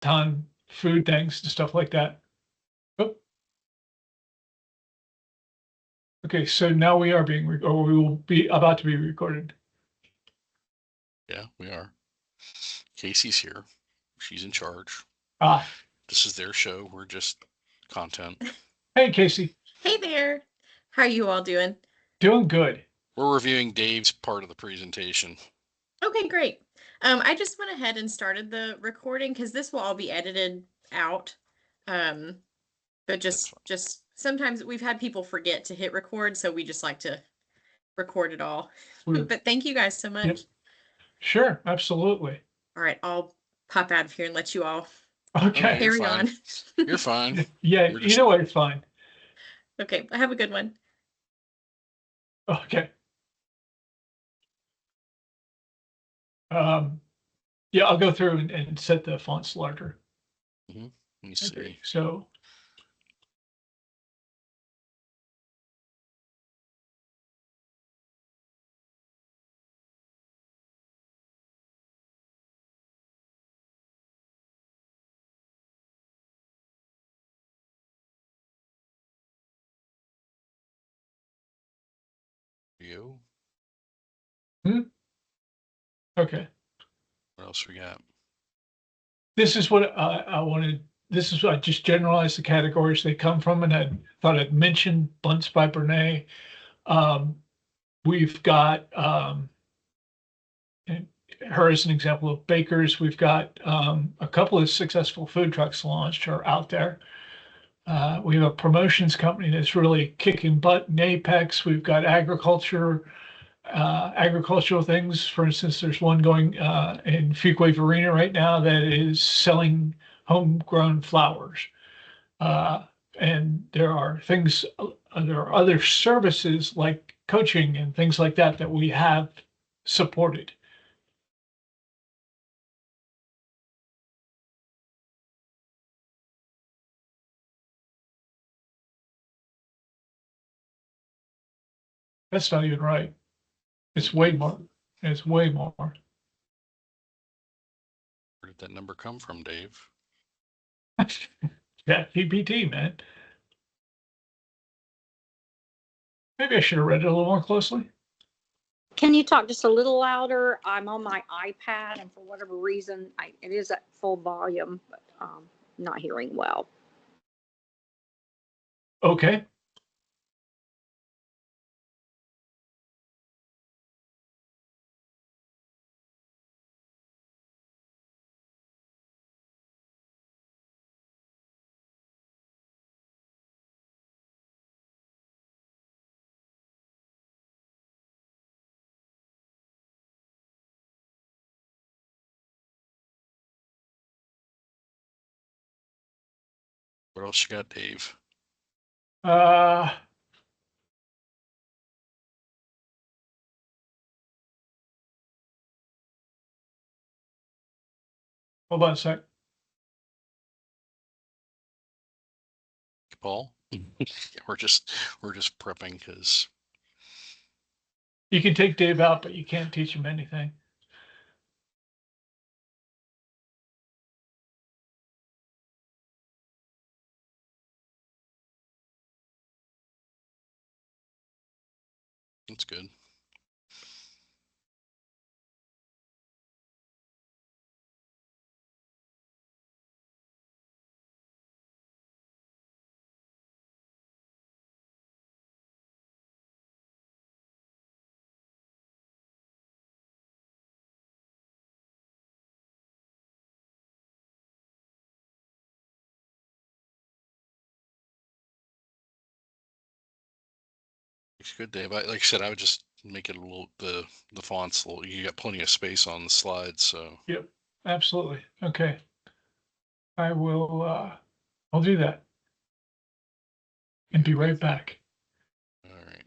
ton food things and stuff like that. Oh, okay, so now we are being, or we will be about to be recorded. Yeah, we are. Casey's here. She's in charge. Ah, This is their show. We're just content. hey, Casey. Hey there. How are you all doing? Doing good. We're reviewing Dave's part of the presentation. Okay, great. I just went ahead and started the recording because this will all be edited out. But just sometimes we've had people forget to hit record, so we just like to record it all. But thank you guys so much. Yep. Sure, absolutely. All right, I'll pop out of here and let you all Okay. carry on. You're fine. Yeah, We're just- either way, it's fine. Okay, have a good one. Okay. Yeah, I'll go through and set the fonts larger. Let me see. Okay, so You. okay. What else we got? This is what I wanted. This is what I just generalized the categories they come from, and I thought I'd mention Bunts by Brene. We've got and her as an example of bakers. We've got a couple of successful food trucks launched or out there. We have a promotions company that's really kicking butt in Apex. We've got agricultural things. For instance, there's one going in Fuquay Arena right now that is selling homegrown flowers. And there are things, there are other services like coaching and things like that that we have supported. That's not even right. It's way more. It's way more. Where did that number come from, Dave? Yeah, GPT, man. Maybe I should have read it a little more closely. Can you talk just a little louder? I'm on my iPad, and for whatever reason, it is at full volume, but not hearing well. Okay. What else you got, Dave? Hold on a sec. Paul? we're just prepping because You can take Dave out, but you can't teach him anything. it's good. It's good, Dave. Like I said, I would just make it a little the fonts a little. You got plenty of space on the slides, so. Yep, absolutely. Okay. I will, I'll do that and be right back. All right.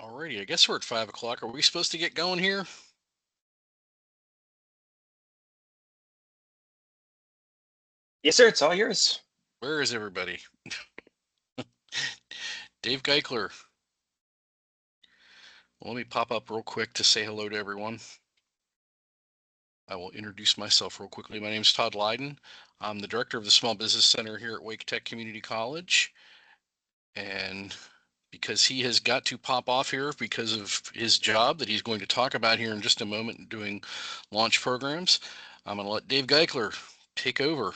Alrighty, I guess we're at 5 o'clock. Are we supposed to get going here? Yes, sir. It's all yours. Where is everybody? Dave Geikler. Well, let me pop up real quick to say hello to everyone. I will introduce myself real quickly. My name is Todd Leyden. I'm the director of the Small Business Center here at Wake Tech Community College. And because he has got to pop off here because of his job that he's going to talk about here in just a moment doing launch programs, I'm going to let Dave Geikler take over.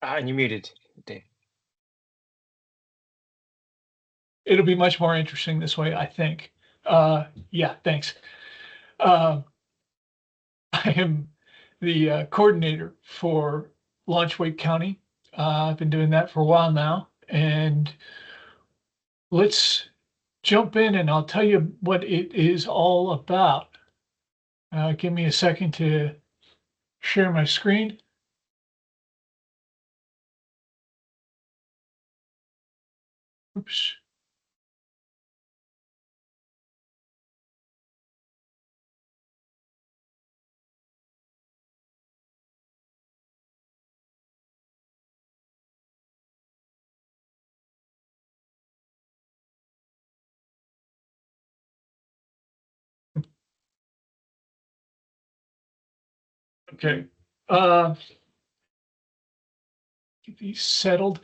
And you're muted, Dave. It'll be much more interesting this way, I think. Yeah, thanks. I am the coordinator for LaunchWakeCounty. I've been doing that for a while now, and let's jump in and I'll tell you what it is all about. Give me a second to share my screen. Oops. Okay. Get these settled.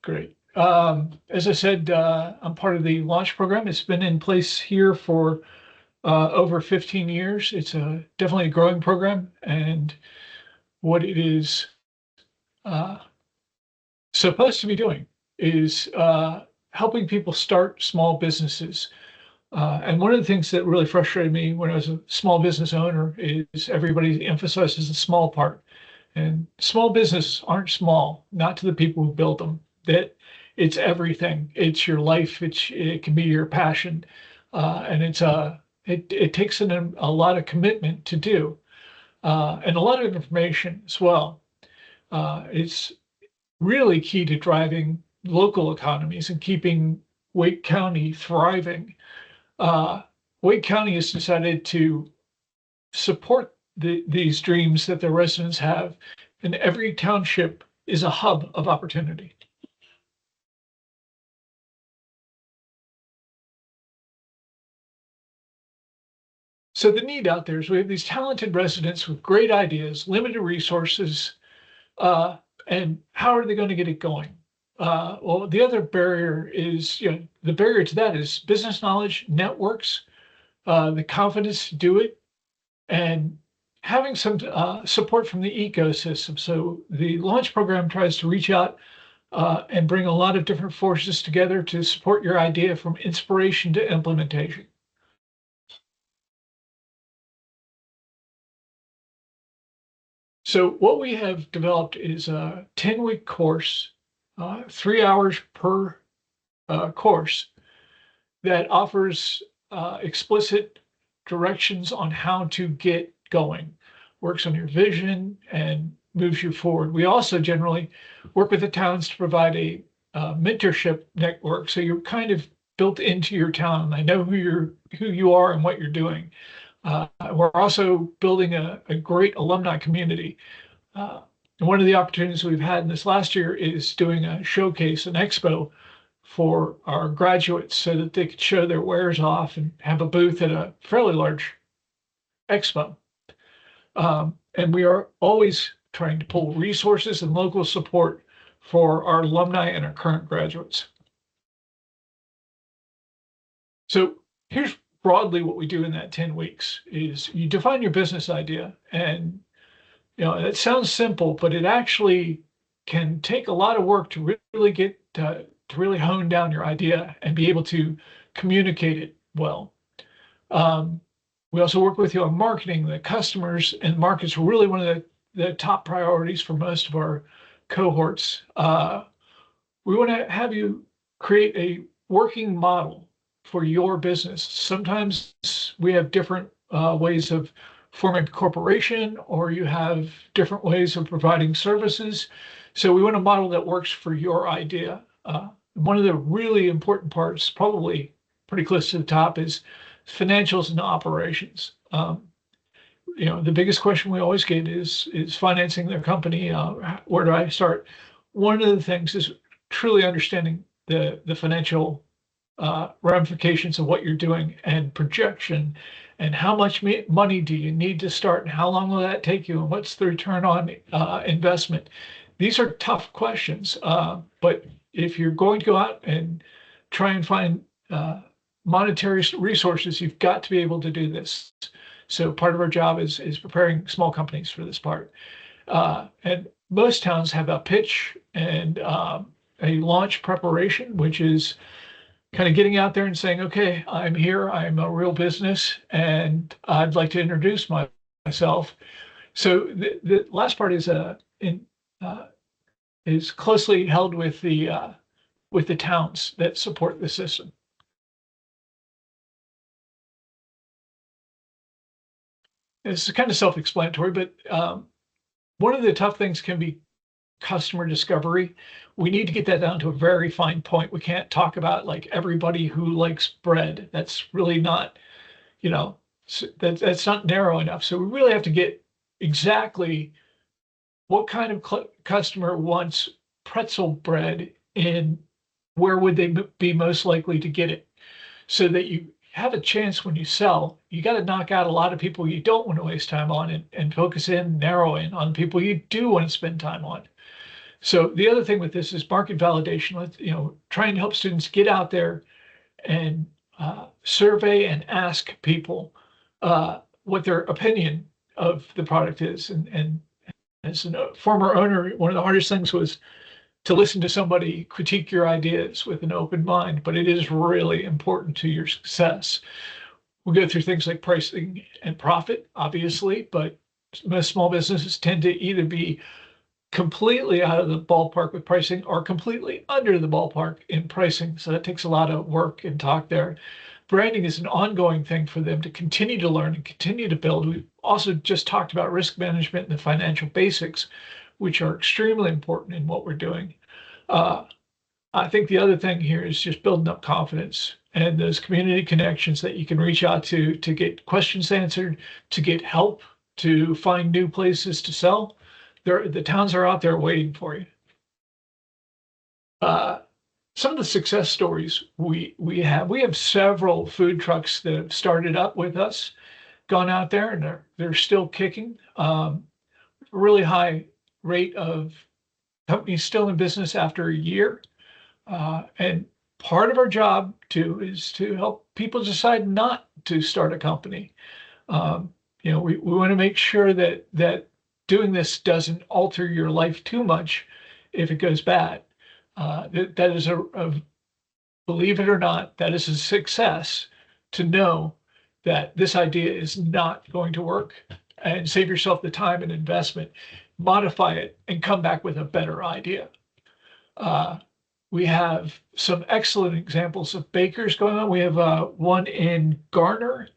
Great. As I said, I'm part of the launch program. It's been in place here for over 15 years. It's definitely a growing program, and what it is supposed to be doing is helping people start small businesses. And one of the things that really frustrated me when I was a small business owner is everybody emphasizes the small part. And small businesses aren't small, not to the people who build them. That it's everything. It's your life. It can be your passion, and it takes a lot of commitment to do, and a lot of information as well. It's really key to driving local economies and keeping Wake County thriving. Wake County has decided to support these dreams that the residents have, and every township is a hub of opportunity. So the need out there is we have these talented residents with great ideas, limited resources, and how are they going to get it going? Well, the other barrier is, the barrier to that is business knowledge, networks, the confidence to do it, and having some support from the ecosystem. So the launch program tries to reach out and bring a lot of different forces together to support your idea from inspiration to implementation. So what we have developed is a 10-week course, 3 hours per course, that offers explicit directions on how to get going, works on your vision and moves you forward. We also generally work with the towns to provide a mentorship network, so you're kind of built into your town. I know who you are and what you're doing. We're also building a great alumni community. And one of the opportunities we've had in this last year is doing a showcase, an expo for our graduates so that they could show their wares off and have a booth at a fairly large expo. And we are always trying to pull resources and local support for our alumni and our current graduates. So here's broadly what we do in that 10 weeks is you define your business idea, and it sounds simple, but it actually can take a lot of work to really get to really hone down your idea and be able to communicate it well. We also work with you on marketing. The customers and markets are really one of the top priorities for most of our cohorts. We want to have you create a working model for your business. Sometimes we have different ways of forming a corporation, or you have different ways of providing services. So we want a model that works for your idea. One of the really important parts, probably pretty close to the top, is financials and operations. The biggest question we always get is financing their company. Where do I start? One of the things is truly understanding the financial ramifications of what you're doing and projection, and how much money do you need to start, and how long will that take you, and what's the return on investment. These are tough questions, but if you're going to go out and try and find monetary resources, you've got to be able to do this. So part of our job is preparing small companies for this part. And most towns have a pitch and a launch preparation, which is kind of getting out there and saying, okay, I'm here, I'm a real business, and I'd like to introduce myself. So the last part is closely held with the towns that support the system. It's kind of self-explanatory, but one of the tough things can be customer discovery. We need to get that down to a very fine point. We can't talk about like everybody who likes bread. That's really not, that's not narrow enough. So we really have to get exactly what kind of customer wants pretzel bread and where would they be most likely to get it, so that you have a chance when you sell. You got to knock out a lot of people you don't want to waste time on, and focus in, narrow in on people you do want to spend time on. So the other thing with this is market validation. Let's, try and help students get out there and survey and ask people what their opinion of the product is. And as a former owner, one of the hardest things was to listen to somebody critique your ideas with an open mind, but it is really important to your success. We'll go through things like pricing and profit, obviously, but most small businesses tend to either be completely out of the ballpark with pricing or completely under the ballpark in pricing. So that takes a lot of work and talk there. Branding is an ongoing thing for them to continue to learn and continue to build. We've also just talked about risk management and the financial basics, which are extremely important in what we're doing. I think the other thing here is just building up confidence and those community connections that you can reach out to get questions answered, to get help, to find new places to sell. The towns are out there waiting for you. Some of the success stories we have several food trucks that have started up with us, gone out there, and they're still kicking. Really high rate of companies still in business after a year. And part of our job too is to help people decide not to start a company. We want to make sure that doing this doesn't alter your life too much if it goes bad. That is believe it or not, that is a success to know that this idea is not going to work, and save yourself the time and investment, modify it, and come back with a better idea. We have some excellent examples of bakers going on. We have one in Garner,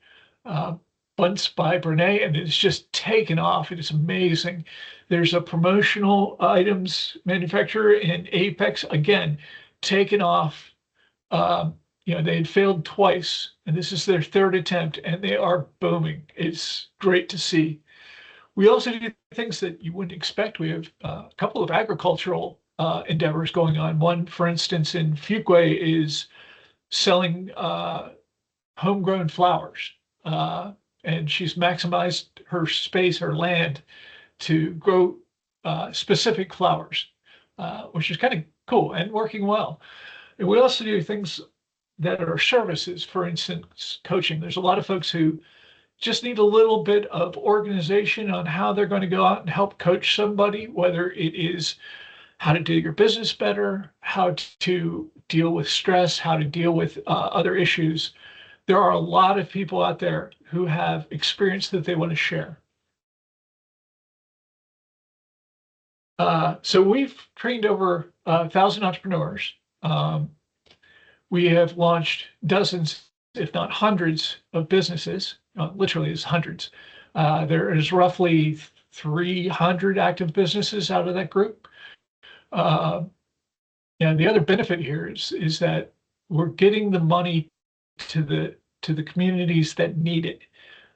Buns by Brene, and it's just taken off. It is amazing. There's a promotional items manufacturer in Apex, again, taken off. They had failed twice, and this is their third attempt, and they are booming. It's great to see. We also do things that you wouldn't expect. We have a couple of agricultural endeavors going on. One, for instance, in Fuquay is selling homegrown flowers. And she's maximized her space, her land, to grow specific flowers, which is kind of cool and working well. And we also do things that are services, for instance, coaching. There's a lot of folks who just need a little bit of organization on how they're going to go out and help coach somebody, whether it is how to do your business better, how to deal with stress, how to deal with other issues. There are a lot of people out there who have experience that they want to share. So we've trained over 1,000 entrepreneurs. We have launched dozens, if not hundreds, of businesses. Literally, it's hundreds. There is roughly 300 active businesses out of that group. And the other benefit here is that we're getting the money to the communities that need it.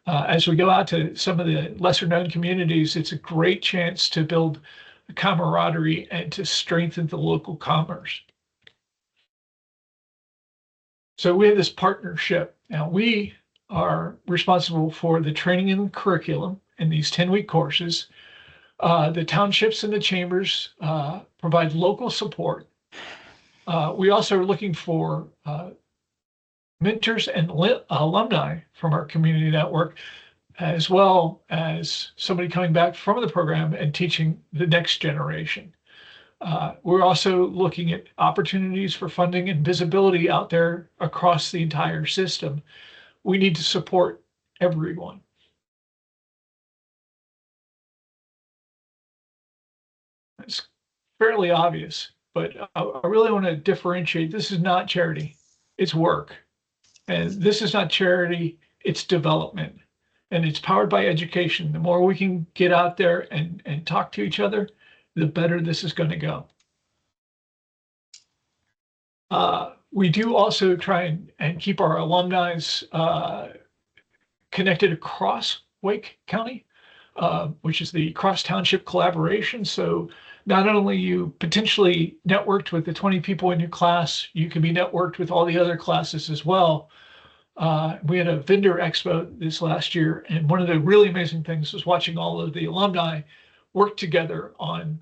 As we go out to some of the lesser known communities, it's a great chance to build camaraderie and to strengthen the local commerce. So we have this partnership. Now we are responsible for the training and the curriculum in these 10-week courses. The townships and the chambers provide local support. We also are looking for mentors and alumni from our community network, as well as somebody coming back from the program and teaching the next generation. We're also looking at opportunities for funding and visibility out there across the entire system. We need to support everyone. It's fairly obvious, but I really want to differentiate. This is not charity, it's work. And this is not charity, it's development. And it's powered by education. The more we can get out there and talk to each other, the better this is going to go. We do also try and keep our alumni connected across Wake County, which is the cross township collaboration. So not only you potentially networked with the 20 people in your class, you can be networked with all the other classes as well. We had a vendor expo this last year, and one of the really amazing things was watching all of the alumni work together on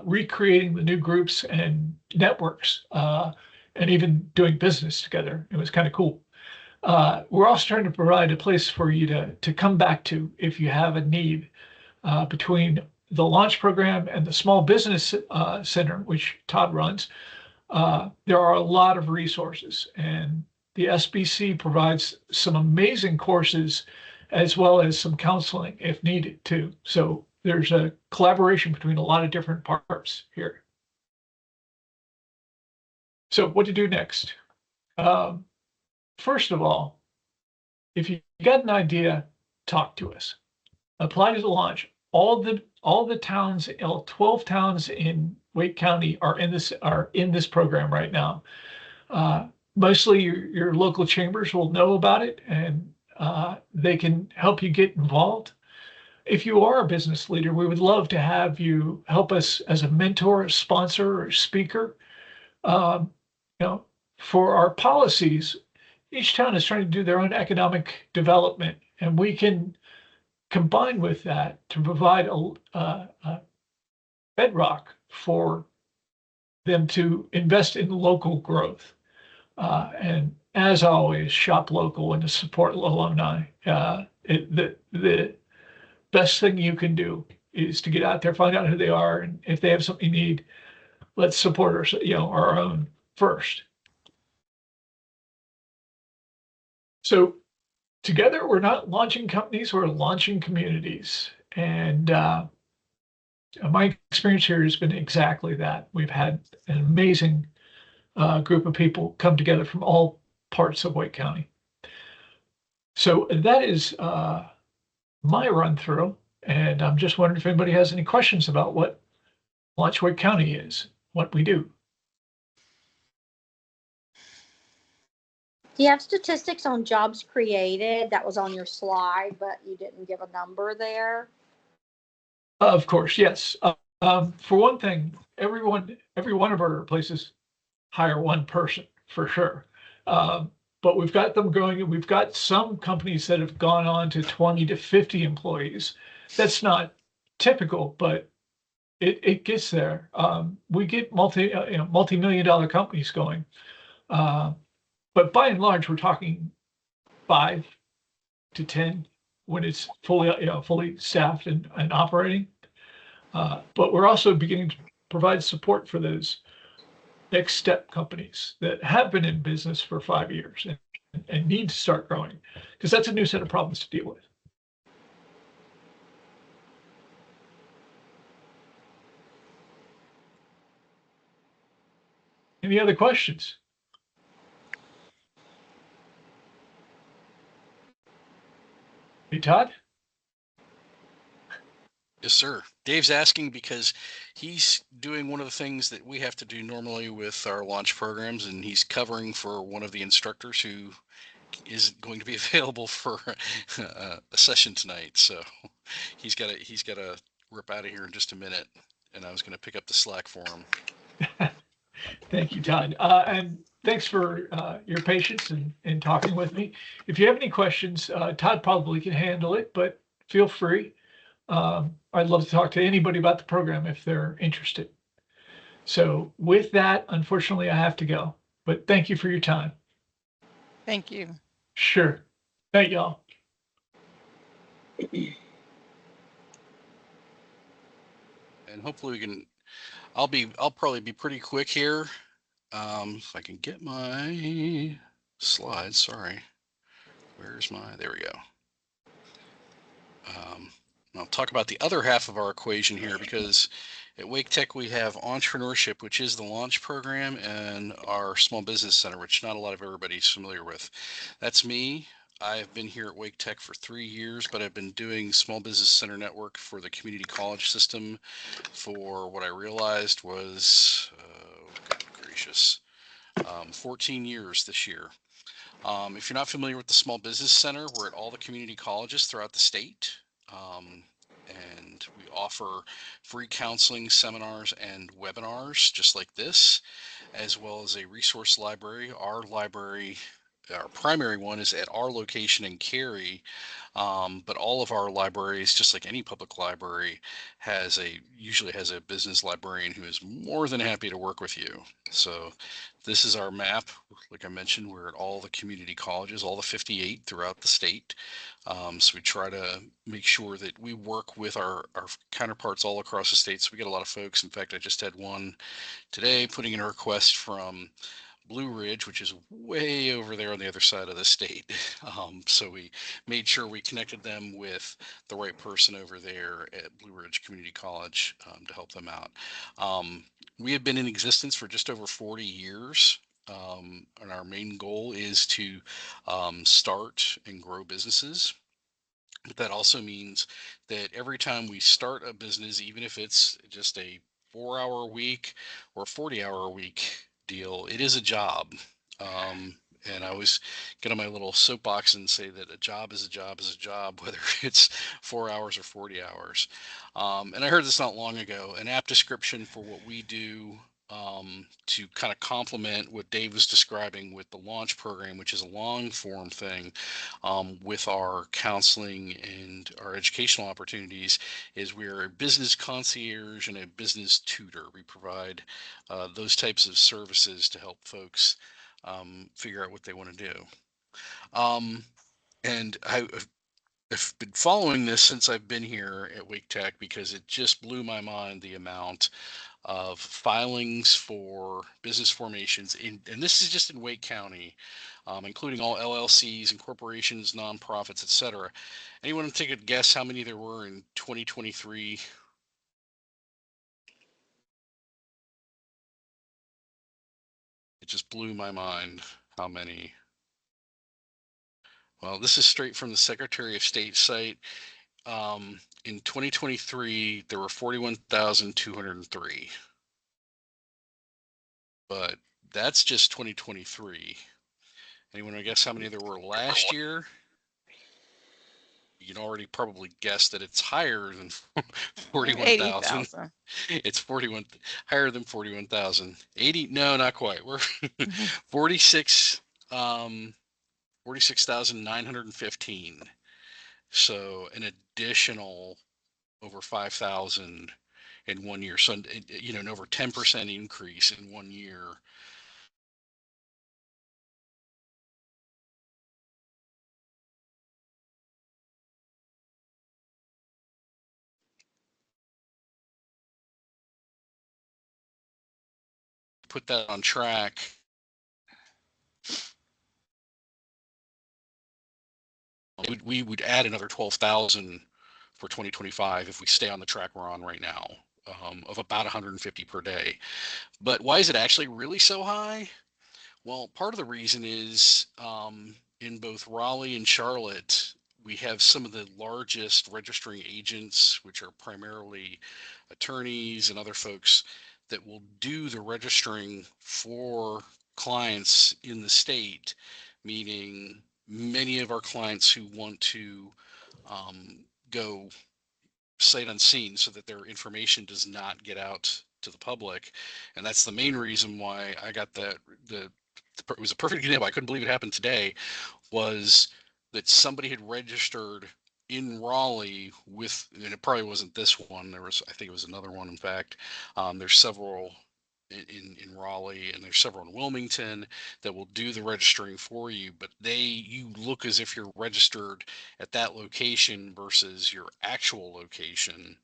recreating the new groups and networks, and even doing business together. It was kind of cool. We're also trying to provide a place for you to come back to if you have a need. Between the launch program and the small business center, which Todd runs, there are a lot of resources, and the SBC provides some amazing courses as well as some counseling if needed too. So there's a collaboration between a lot of different parts here. So what to do next? First of all, if you got an idea, talk to us. Apply to the launch. All the towns, 12 towns in Wake County are in this program right now. Mostly your local chambers will know about it, and they can help you get involved. If you are a business leader, we would love to have you help us as a mentor, a sponsor, or a speaker. For our policies, each town is trying to do their own economic development, and we can combine with that to provide a bedrock for them to invest in local growth. And as always, shop local and to support alumni. The best thing you can do is to get out there, find out who they are, and if they have something you need, let's support our own first. So together, we're not launching companies, we're launching communities. And my experience here has been exactly that. We've had an amazing group of people come together from all parts of Wake County. So that is my run through. And I'm just wondering if anybody has any questions about what LaunchWakeCounty County is, what we do. Do you have statistics on jobs created? That was on your slide, but you didn't give a number there. Of course, yes. For one thing, every one of our places hire one person for sure. But we've got them going, and we've got some companies that have gone on to 20 to 50 employees. That's not typical, but it gets there. We get multi-million-dollar companies going. But by and large, we're talking 5 to 10 when it's fully staffed and operating. But we're also beginning to provide support for those next step companies that have been in business for 5 years and need to start growing, because that's a new set of problems to deal with. Any other questions? Hey, Todd? Yes, sir. Dave's asking because he's doing one of the things that we have to do normally with our launch programs, and he's covering for one of the instructors who isn't going to be available for a session tonight. So he's got to rip out of here in just a minute, and I was going to pick up the slack for him. Thank you, Todd. And thanks for your patience in talking with me. If you have any questions, Todd probably can handle it, but feel free. I'd love to talk to anybody about the program if they're interested. So with that, unfortunately, I have to go, but thank you for your time. Thank you. Sure. Thank y'all. And hopefully we can, I'll probably be pretty quick here. If I can get my slides, sorry. There we go. I'll talk about the other half of our equation here, because at Wake Tech we have entrepreneurship, which is the launch program, and our small business center, which not a lot of everybody's familiar with. That's me. I've been here at Wake Tech for 3 years, but I've been doing small business center network for the community college system for what I realized was, good gracious, 14 years this year. If you're not familiar with the Small Business Center, we're at all the community colleges throughout the state. And we offer free counseling, seminars, and webinars just like this, as well as a resource library. Our primary one is at our location in Cary, but all of our libraries, just like any public library, usually has a business librarian who is more than happy to work with you. So this is our map. Like I mentioned, we're at all the community colleges, all the 58 throughout the state. So we try to make sure that we work with our counterparts all across the state. So we get a lot of folks. In fact, I just had one today putting in a request from Blue Ridge, which is way over there on the other side of the state. So we made sure we connected them with the right person over there at Blue Ridge Community College to help them out. We have been in existence for just over 40 years. And our main goal is to start and grow businesses. But that also means that every time we start a business, even if it's just a 4-hour a week or a 40-hour a week deal, it is a job. And I always get on my little soapbox and say that a job is a job is a job, whether it's 4 hours or 40 hours. And I heard this not long ago, an apt description for what we do to kind of complement what Dave was describing with the launch program, which is a long form thing with our counseling and our educational opportunities, is we're a business concierge and a business tutor. We provide those types of services to help folks figure out what they want to do. And I've been following this since I've been here at Wake Tech, because it just blew my mind the amount of filings for business formations and this is just in Wake County, including all LLCs and corporations, nonprofits, etc. Anyone take a guess how many there were in 2023? It just blew my mind how many. Well, this is straight from the Secretary of State site. In 2023, there were 41,203. But that's just 2023. Anyone want to guess how many there were last year? You can already probably guess that it's higher than 41,000. 80,000. It's 41, higher than 41,000. 80, no, not quite. We're 46, 46,915. So an additional over 5,000 in 1 year. So, you know, an over 10% increase in 1 year. Put that on track. We would add another 12,000 for 2025 if we stay on the track we're on right now, of about 150 per day. But why is it actually really so high? Well, part of the reason is in both Raleigh and Charlotte, we have some of the largest registering agents, which are primarily attorneys and other folks that will do the registering for clients in the state, meaning many of our clients who want to go sight unseen so that their information does not get out to the public. And that's the main reason why I got it was a perfect example. I couldn't believe it happened today, was that somebody had registered in Raleigh with, and it probably wasn't this one. I think it was another one. In fact, there's several in Raleigh, and there's several in Wilmington that will do the registering for you, but you look as if you're registered at that location versus your actual location.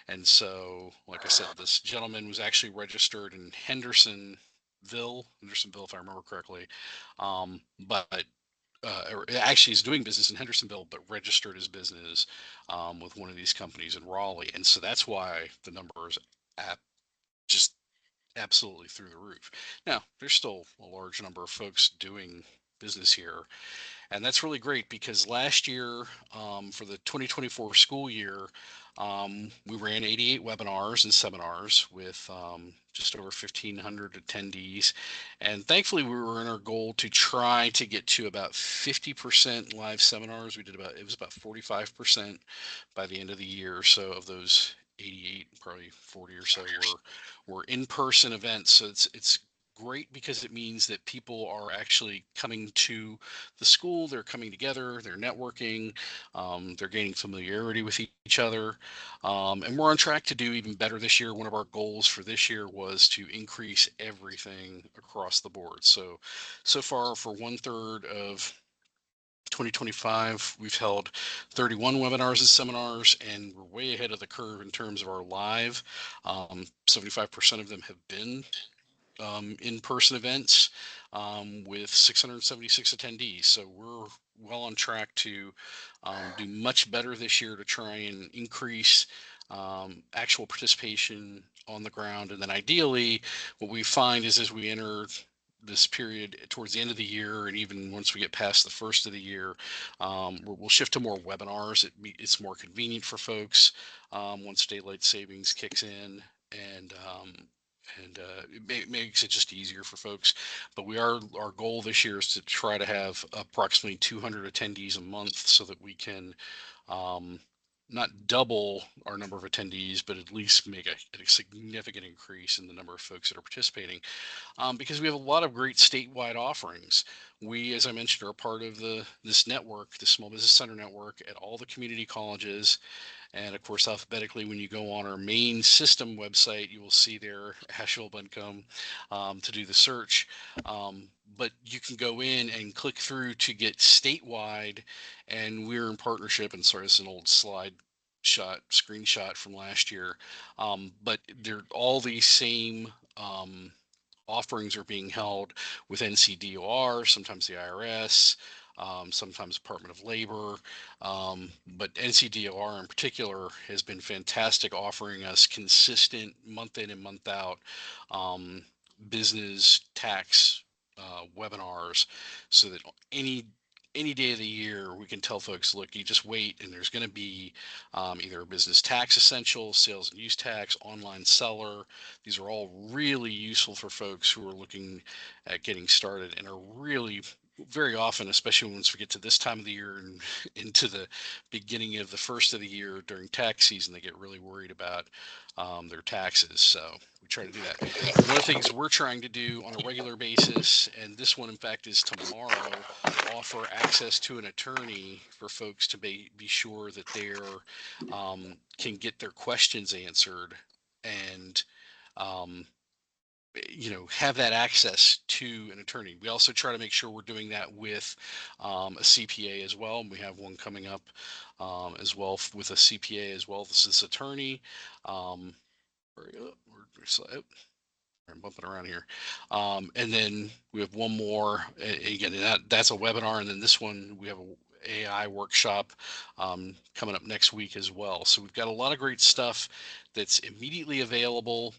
And so, like I said, this gentleman was actually registered in Hendersonville, if I remember correctly. But or actually is doing business in Hendersonville, but registered his business with one of these companies in Raleigh. And so that's why the number is just absolutely through the roof. Now, there's still a large number of folks doing business here. And that's really great because last year, for the 2024 school year, we ran 88 webinars and seminars with just over 1,500 attendees. And thankfully, we were in our goal to try to get to about 50% live seminars. It was about 45% by the end of the year. So of those 88, probably 40 or so were in-person events. So it's great because it means that people are actually coming to the school, they're coming together, they're networking, they're gaining familiarity with each other, and we're on track to do even better this year. One of our goals for this year was to increase everything across the board. So far for 1/3 of 2025, we've held 31 webinars and seminars, and we're way ahead of the curve in terms of our live. 75% of them have been in-person events with 676 attendees. So we're well on track to do much better this year to try and increase actual participation on the ground. And then ideally, what we find is as we enter this period towards the end of the year, and even once we get past the first of the year, we'll shift to more webinars. It's more convenient for folks once daylight savings kicks in, and it makes it just easier for folks. But our goal this year is to try to have approximately 200 attendees a month so that we can not double our number of attendees, but at least make a significant increase in the number of folks that are participating, because we have a lot of great statewide offerings. We, as I mentioned, are a part of this network, the Small Business Center network at all the community colleges. And of course, alphabetically, when you go on our main system website, you will see there Asheville Buncombe to do the search. But you can go in and click through to get statewide, and we're in partnership. And sorry, this is an old screenshot from last year. But they're all these same offerings are being held with NCDOR, sometimes the IRS, sometimes Department of Labor, but NCDOR in particular has been fantastic, offering us consistent month in and month out business tax webinars, so that any day of the year we can tell folks, look, you just wait, and there's going to be either a business tax essentials, sales and use tax, online seller. These are all really useful for folks who are looking at getting started, and are really very often, especially once we get to this time of the year and into the beginning of the first of the year during tax season, they get really worried about their taxes. So we try to do that. One of the things we're trying to do on a regular basis, and this one in fact is tomorrow, offer access to an attorney for folks to be sure that they can get their questions answered, and have that access to an attorney. We also try to make sure we're doing that with a CPA as well. And we have one coming up as well with a CPA as well. This is attorney. I'm bumping around here. And then we have one more. Again, that's a webinar. And then this one, we have a AI workshop coming up next week as well. So we've got a lot of great stuff that's immediately available.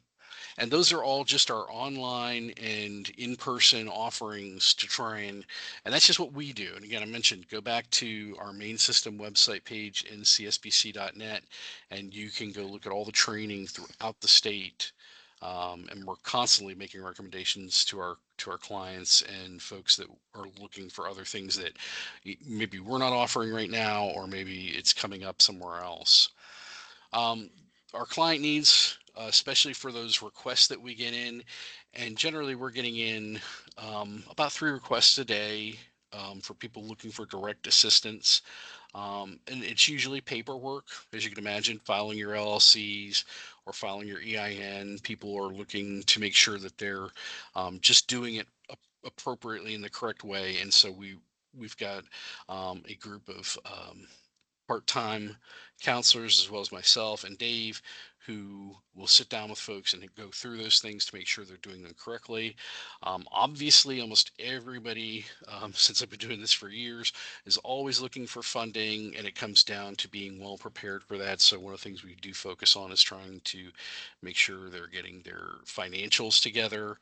And those are all just our online and in-person offerings to try and that's just what we do. And again, I mentioned, go back to our main system website page in csbc.net, and you can go look at all the training throughout the state. And we're constantly making recommendations to our clients and folks that are looking for other things that maybe we're not offering right now, or maybe it's coming up somewhere else. Our client needs, especially for those requests that we get in, and generally we're getting in about 3 requests a day for people looking for direct assistance. And it's usually paperwork, as you can imagine, filing your LLCs or filing your EIN. People are looking to make sure that they're just doing it appropriately in the correct way. And so we've got a group of part-time counselors, as well as myself and Dave, who will sit down with folks and go through those things to make sure they're doing them correctly. Obviously, almost everybody, since I've been doing this for years, is always looking for funding, and it comes down to being well prepared for that. So one of the things we do focus on is trying to make sure they're getting their financials together.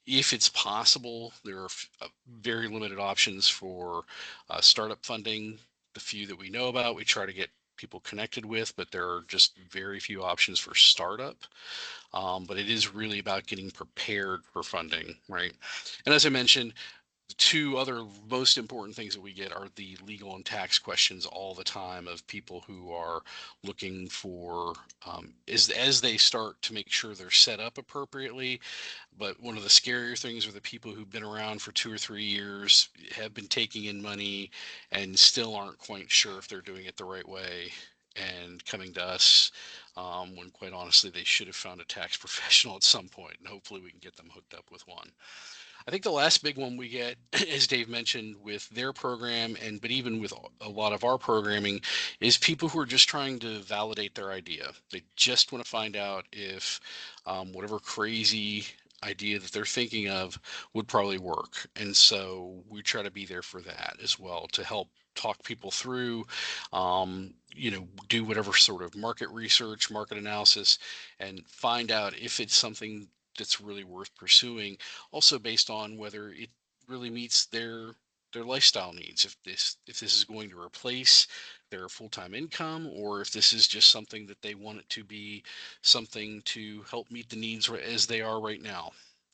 If it's possible, there are very limited options for startup funding. The few that we know about, we try to get people connected with, but there are just very few options for startup. But it is really about getting prepared for funding, right? And as I mentioned, the 2 other most important things that we get are the legal and tax questions all the time of people who are looking for, as they start to make sure they're set up appropriately. But one of the scarier things are the people who've been around for 2 or 3 years, have been taking in money, and still aren't quite sure if they're doing it the right way, and coming to us when quite honestly they should have found a tax professional at some point, and hopefully we can get them hooked up with one. I think the last big one we get, as Dave mentioned, with their program, but even with a lot of our programming, is people who are just trying to validate their idea. They just want to find out if whatever crazy idea that they're thinking of would probably work. And so we try to be there for that as well, to help talk people through, do whatever sort of market research, market analysis, and find out if it's something that's really worth pursuing, also based on whether it really meets their lifestyle needs. If this is going to replace their full-time income, or if this is just something that they want it to be something to help meet the needs as they are right now.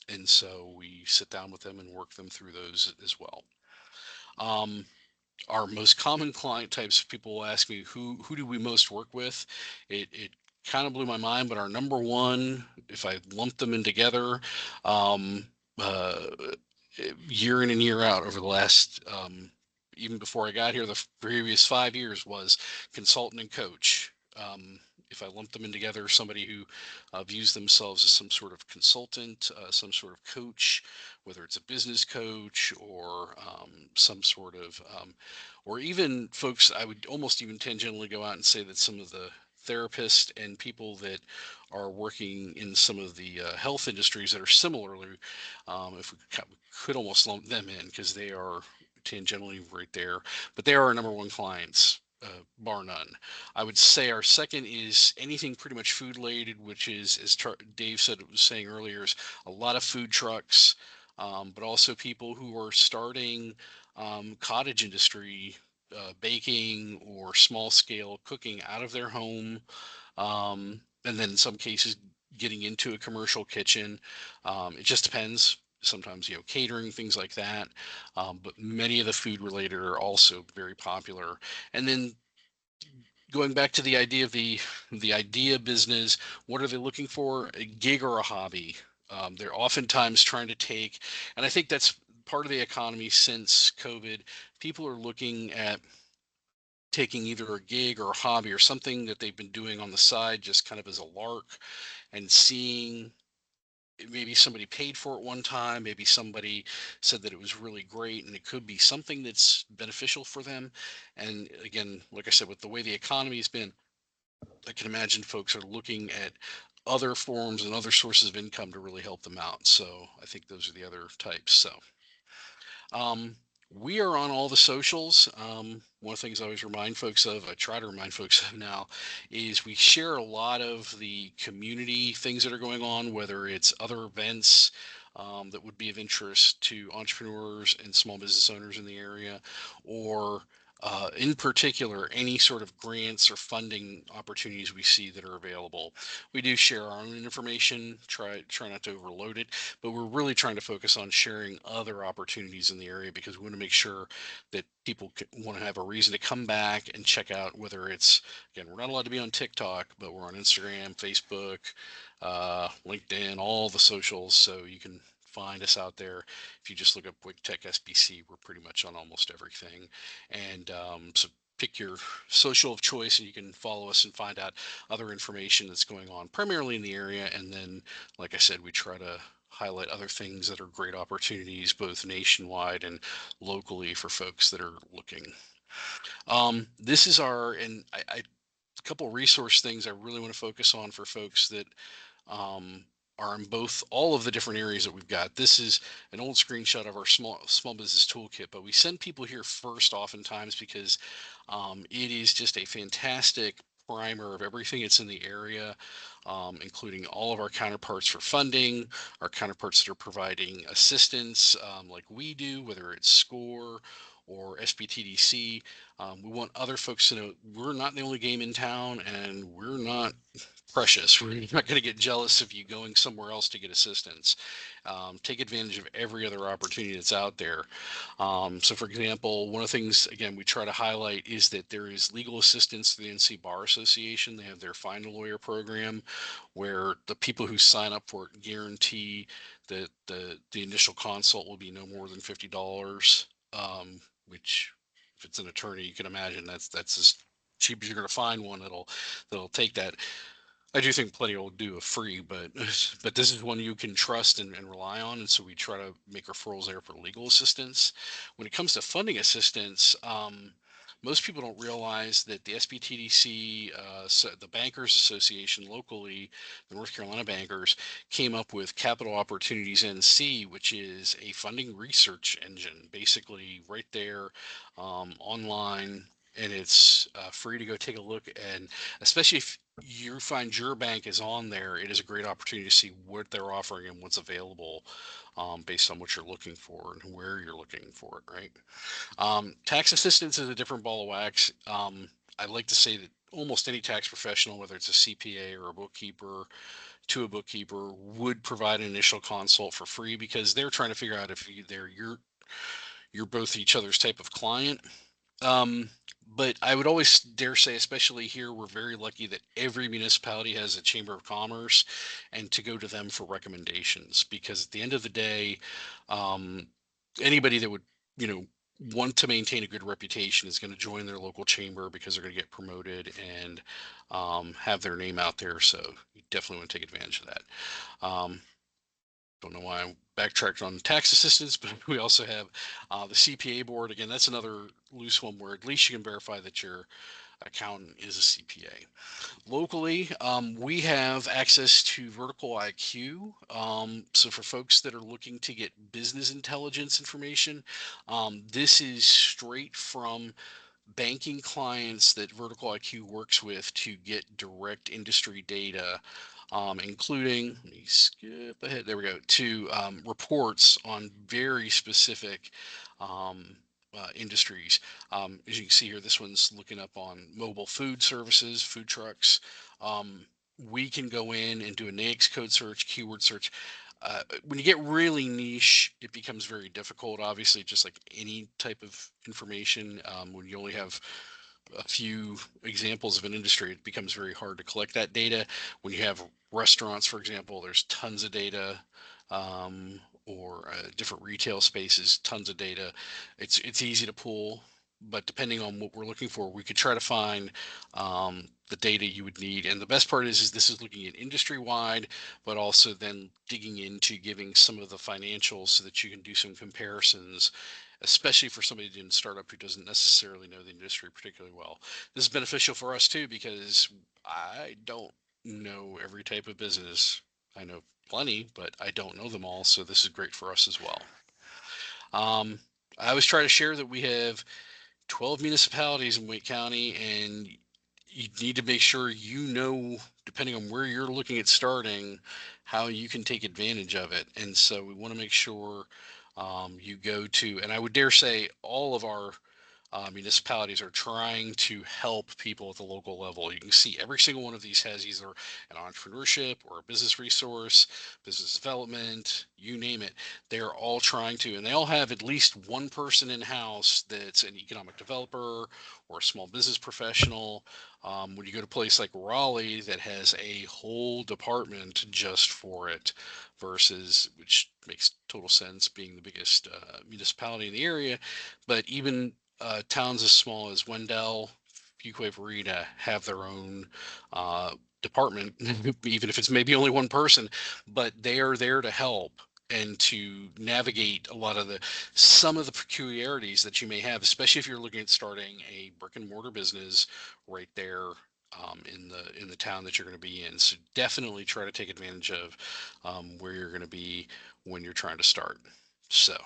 And so we sit down with them and work them through those as well. Our most common client types, people will ask me, who do we most work with? It kind of blew my mind, but our number one, if I lump them in together, um, uh, year in and year out over the last, even before I got here, the previous 5 years, was consultant and coach. If I lump them in together, somebody who views themselves as some sort of consultant, some sort of coach, whether it's a business coach or some sort of, or even folks, I would almost even tangentially go out and say that some of the therapists and people that are working in some of the health industries that are similarly, if we could almost lump them in, because they are tangentially right there, but they are our number one clients, bar none. I would say our second is anything pretty much food related, which is, as Dave was saying earlier, is a lot of food trucks, but also people who are starting cottage industry, baking or small scale cooking out of their home, and then in some cases getting into a commercial kitchen. It just depends. Sometimes, catering, things like that. But many of the food related are also very popular. And then going back to the idea of the idea business, what are they looking for? A gig or a hobby? They're oftentimes trying to take, and I think that's part of the economy since COVID. People are looking at taking either a gig or a hobby or something that they've been doing on the side, just kind of as a lark, and seeing maybe somebody paid for it one time, maybe somebody said that it was really great, and it could be something that's beneficial for them. And again, like I said, with the way the economy has been, I can imagine folks are looking at other forms and other sources of income to really help them out. So I think those are the other types. So We are on all the socials. One of the things I always remind folks of, I try to remind folks of now, is we share a lot of the community things that are going on, whether it's other events that would be of interest to entrepreneurs and small business owners in the area, or in particular, any sort of grants or funding opportunities we see that are available. We do share our own information, try not to overload it, but we're really trying to focus on sharing other opportunities in the area because we want to make sure that people want to have a reason to come back and check out, whether it's, again, we're not allowed to be on TikTok, but we're on Instagram, Facebook, LinkedIn, all the socials. So you can find us out there. If you just look up Wake Tech SBC, we're pretty much on almost everything. And so pick your social of choice and you can follow us and find out other information that's going on primarily in the area. And then, like I said, we try to highlight other things that are great opportunities both nationwide and locally for folks that are looking. This is our, and a couple resource things I really want to focus on for folks that are in all of the different areas that we've got. This is an old screenshot of our small business toolkit, but we send people here first oftentimes because it is just a fantastic primer of everything that's in the area, including all of our counterparts for funding, our counterparts that are providing assistance like we do, whether it's SCORE or SBTDC. We want other folks to know we're not the only game in town and we're not precious. We're not going to get jealous of you going somewhere else to get assistance. Take advantage of every other opportunity that's out there. So for example, one of the things, again, we try to highlight is that there is legal assistance through the NC Bar Association. They have their Find a Lawyer program where the people who sign up for it guarantee that the initial consult will be no more than $50, which if it's an attorney, you can imagine that's as cheap as you're going to find one that'll take that. I do think plenty will do a free, but this is one you can trust and rely on, and so we try to make referrals there for legal assistance. When it comes to funding assistance, most people don't realize that the SBTDC, so the Bankers Association locally, the North Carolina Bankers, came up with Capital Opportunities NC, which is a funding research engine, basically right there online, and it's free to go take a look. And especially if you find your bank is on there, it is a great opportunity to see what they're offering and what's available based on what you're looking for and where you're looking for it, right? Tax assistance is a different ball of wax. I like to say that almost any tax professional, whether it's a CPA or a bookkeeper, to a bookkeeper, would provide an initial consult for free because they're trying to figure out if you're both each other's type of client. But I would always dare say, especially here, we're very lucky that every municipality has a chamber of commerce and to go to them for recommendations, because at the end of the day, anybody that would, want to maintain a good reputation is going to join their local chamber because they're going to get promoted and have their name out there. So you definitely want to take advantage of that. Don't know why I backtracked on tax assistance, but we also have the CPA board. Again, that's another loose one where at least you can verify that your accountant is a CPA. Locally, we have access to Vertical IQ. So for folks that are looking to get business intelligence information, this is straight from banking clients that Vertical IQ works with to get direct industry data, including, let me skip ahead, there we go, to reports on very specific industries. As you can see here, this one's looking up on mobile food services, food trucks. We can go in and do a NAICS code search, keyword search. When you get really niche, it becomes very difficult. Obviously, just like any type of information, when you only have a few examples of an industry, it becomes very hard to collect that data. When you have restaurants, for example, there's tons of data, or different retail spaces, tons of data. It's easy to pull, but depending on what we're looking for, we could try to find the data you would need. And the best part is this is looking at industry wide, but also then digging into giving some of the financials so that you can do some comparisons, especially for somebody in startup who doesn't necessarily know the industry particularly well. This is beneficial for us too, because I don't know every type of business. I know plenty, but I don't know them all. So this is great for us as well. I always try to share that we have 12 municipalities in Wake County, and you need to make sure you know, depending on where you're looking at starting, how you can take advantage of it. And so we want to make sure you go to, and I would dare say all of our municipalities are trying to help people at the local level. You can see every single one of these has either an entrepreneurship or a business resource, business development, you name it. They're all trying to, and they all have at least one person in house that's an economic developer or a small business professional. When you go to a place like Raleigh that has a whole department just for it, versus, which makes total sense being the biggest municipality in the area, but even towns as small as Wendell, Fuquay Varina have their own department, even if it's maybe only one person, but they are there to help and to navigate a lot of some of the peculiarities that you may have, especially if you're looking at starting a brick and mortar business right there in the town that you're going to be in. So definitely try to take advantage of where you're going to be when you're trying to start. So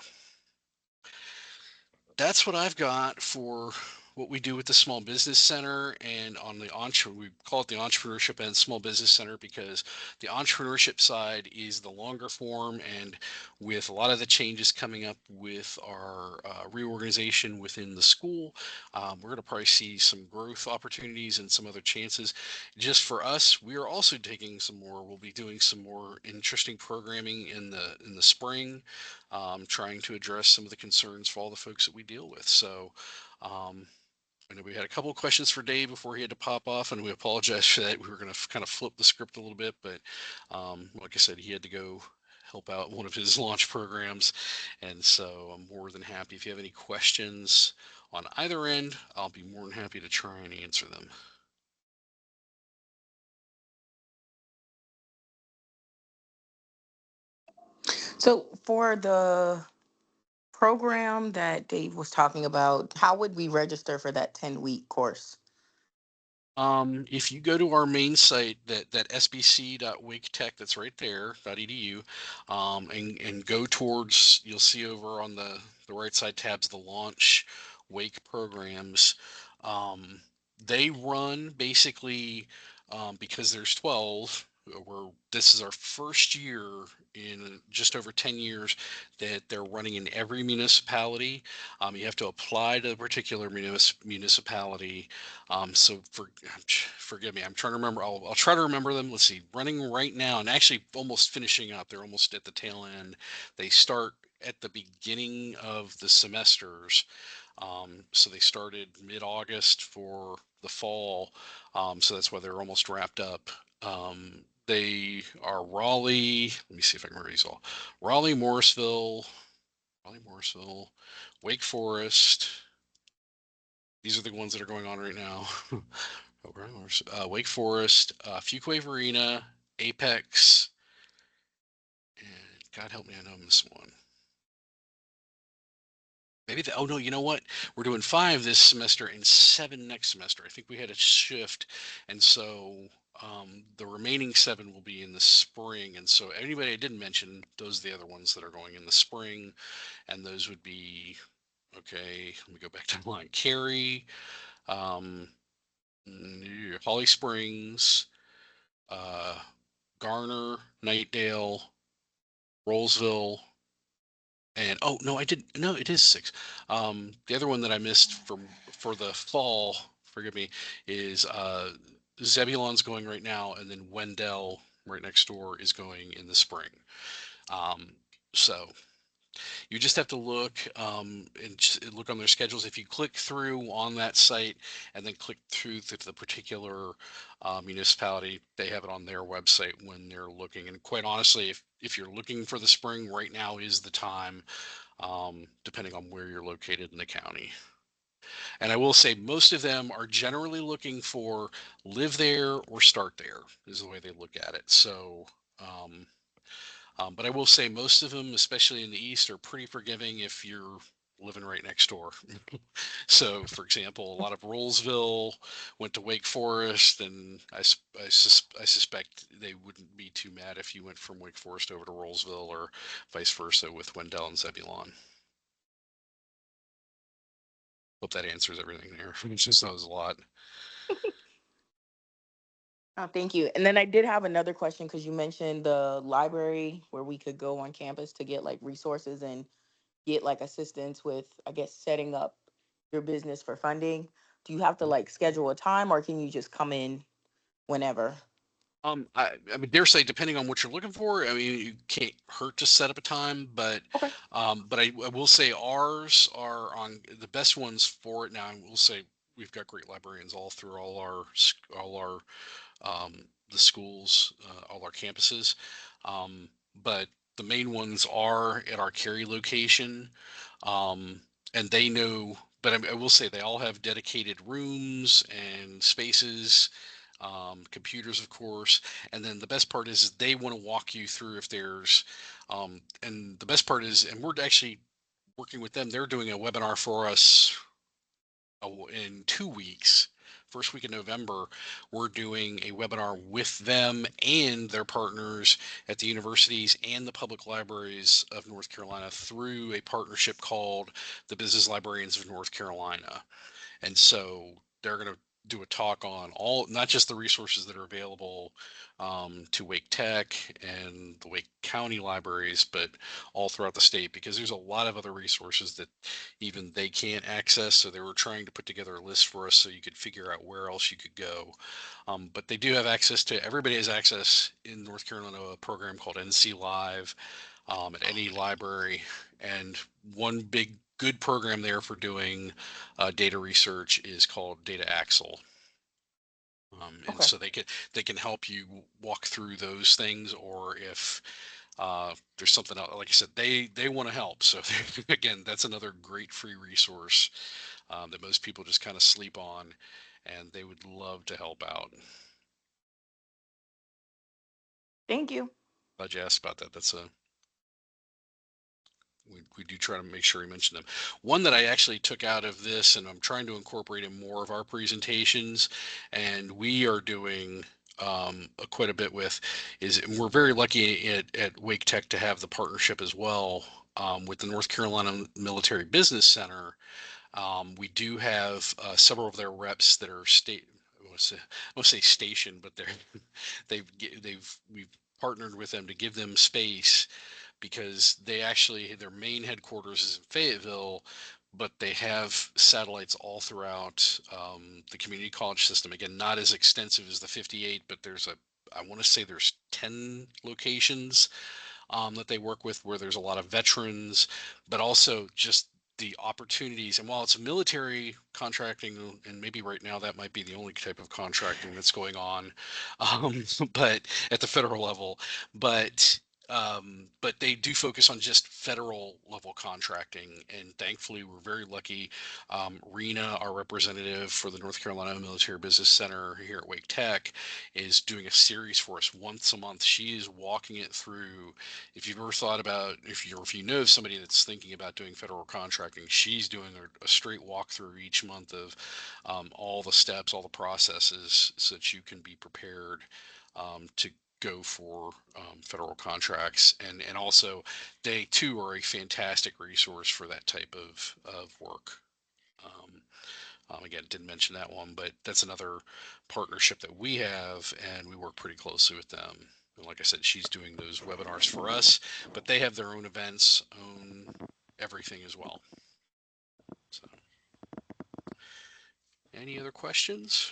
that's what I've got for what we do with the Small Business Center. And on the we call it the Entrepreneurship and Small Business Center because the entrepreneurship side is the longer form. And with a lot of the changes coming up with our reorganization within the school, we're going to probably see some growth opportunities and some other chances. Just for us, we are also taking some more. We'll be doing some more interesting programming in the spring, trying to address some of the concerns for all the folks that we deal with. So I know we had a couple of questions for Dave before he had to pop off, and we apologize for that. We were going to kind of flip the script a little bit, but like I said, he had to go help out one of his launch programs. And so I'm more than happy. If you have any questions on either end, I'll be more than happy to try and answer them. So for the program that Dave was talking about, how would we register for that 10-week course? If you go to our main site, that sbc.waketech, that's right there, .edu, and go towards, you'll see over on the right side tabs, the Launch Wake programs. They run basically, because there's 12, this is our first year in just over 10 years that they're running in every municipality. You have to apply to a particular municipality. So forgive me, I'm trying to remember. I'll try to remember them. Let's see, running right now and actually almost finishing up. They're almost at the tail end. They start at the beginning of the semesters. So they started mid-August for the fall. So that's why they're almost wrapped up. They are Raleigh. Let me see if I can remember these all. Morrisville, Wake Forest. These are the ones that are going on right now. Wake Forest, Fuquay Varina, Apex, and God help me, I know I'm missing one. Maybe oh no, you know what? We're doing 5 this semester and 7 next semester. I think we had a shift, and so the remaining 7 will be in the spring. And so anybody I didn't mention, those are the other ones that are going in the spring, and those would be, okay, let me go back to the line. Cary, Holly Springs, Garner, Nightdale, Rollsville, and oh no, I didn't. No, it is 6. The other one that I missed for the fall, forgive me, is Zebulon's going right now, and then Wendell right next door is going in the spring. So you just have to look and look on their schedules. If you click through on that site and then click through the particular municipality, they have it on their website when they're looking. And quite honestly, if you're looking for the spring, right now is the time, depending on where you're located in the county. And I will say most of them are generally looking for live there or start there is the way they look at it. So but I will say most of them, especially in the East, are pretty forgiving if you're living right next door. So, for example, a lot of Rollsville went to Wake Forest, and I suspect they wouldn't be too mad if you went from Wake Forest over to Rollsville or vice versa with Wendell and Zebulon. Hope that answers everything there. It's just that was a lot. Oh, thank you. And then I did have another question because you mentioned the library where we could go on campus to get like resources and get like assistance with, I guess, setting up your business for funding. Do you have to like schedule a time or can you just come in whenever? I mean, dare say, depending on what you're looking for, I mean, you can't hurt to set up a time, Okay. but I will say ours are on the best ones for it now. I will say we've got great librarians all through all our the schools, all our campuses. But the main ones are at our Cary location, um, and they know. But I will say they all have dedicated rooms and spaces, computers, of course. And then the best part is they want to walk you through if there's, and the best part is, and we're actually working with them. They're doing a webinar for us in 2 weeks. First week in November, we're doing a webinar with them and their partners at the universities and the public libraries of North Carolina through a partnership called the Business Librarians of North Carolina. And so they're going to do a talk on all, not just the resources that are available to Wake Tech and the Wake County libraries, but all throughout the state, because there's a lot of other resources that even they can't access. So they were trying to put together a list for us so you could figure out where else you could go. But they do have access to, everybody has access in North Carolina, a program called NC Live at any library. And one big good program there for doing data research is called Data Axle. And Okay. so they can help you walk through those things, or if there's something else, like I said, they want to help. So again, that's another great free resource that most people just kind of sleep on, and they would love to help out. Thank you. Glad you asked about that. That's a we do try to make sure we mention them. One that I actually took out of this, and I'm trying to incorporate in more of our presentations, and we are doing quite a bit with, is, and we're very lucky at Wake Tech to have the partnership as well with the North Carolina Military Business Center. We do have several of their reps that are I won't say stationed, but we've partnered with them to give them space, because they actually, their main headquarters is in Fayetteville, but they have satellites all throughout the community college system. Again, not as extensive as the 58, but I want to say there's 10 locations that they work with, where there's a lot of veterans, but also just the opportunities. And while it's military contracting, and maybe right now that might be the only type of contracting that's going on, but at the federal level, but they do focus on just federal level contracting. And thankfully, we're very lucky. Rena, our representative for the North Carolina Military Business Center here at Wake Tech, is doing a series for us once a month. She is walking it through. If you've ever thought about, if you know of somebody that's thinking about doing federal contracting, she's doing a straight walkthrough each month of all the steps, all the processes, so that you can be prepared to go for federal contracts. And also they too are a fantastic resource for that type of work. Again, didn't mention that one, but that's another partnership that we have, and we work pretty closely with them. And like I said, she's doing those webinars for us, but they have their own events, own everything as well. So, any other questions?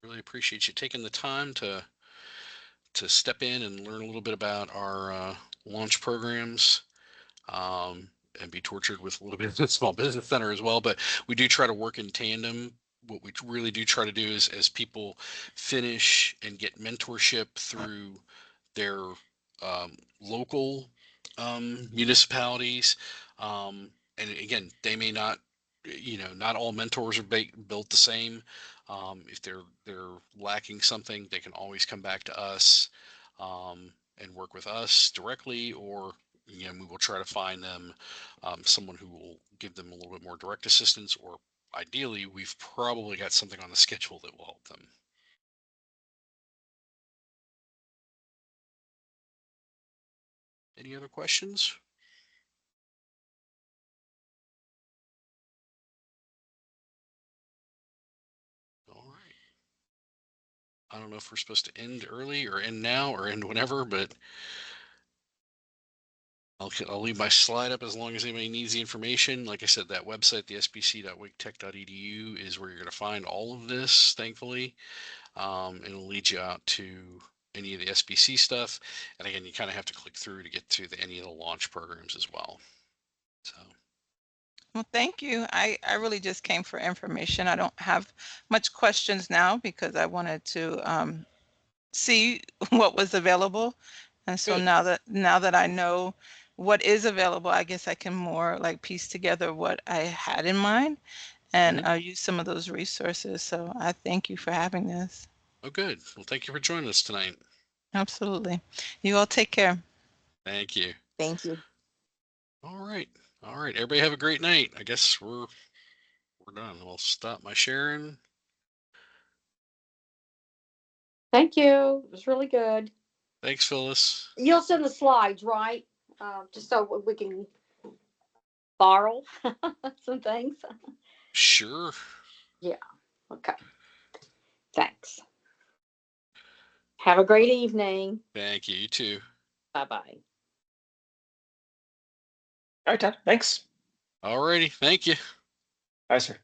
Really appreciate you taking the time to step in and learn a little bit about our launch programs. And be tortured with a little bit of the small business center as well. But we do try to work in tandem. What we really do try to do is, as people finish and get mentorship through their local municipalities, and again, they may not, not all mentors are built the same. If they're lacking something, they can always come back to us and work with us directly, or we will try to find them someone who will give them a little bit more direct assistance, or ideally, we've probably got something on the schedule that will help them. Any other questions? I don't know if we're supposed to end early or end now or end whenever, but I'll leave my slide up as long as anybody needs the information. Like I said, that website, the sbc.waketech.edu, is where you're going to find all of this, thankfully. It'll lead you out to any of the SBC stuff. And again, you kind of have to click through to get to any of the launch programs as well. So. Well, thank you. I really just came for information. I don't have much questions now because I wanted to see what was available. And so Good. now that I know what is available, I guess I can more like piece together what I had in mind and use some of those resources. So I thank you for having this. Oh, good. Well, thank you for joining us tonight. Absolutely. You all take care. Thank you. Thank you. All right. All right. Everybody have a great night. I guess we're done. I'll stop my sharing. Thank you. It was really good. Thanks, Phyllis. You'll send the slides, right? Just so we can borrow some things. Sure. Yeah. Okay. Thanks. Have a great evening. Thank you. You too. Bye-bye. All right, Todd. Thanks. All righty. Thank you. Bye, sir.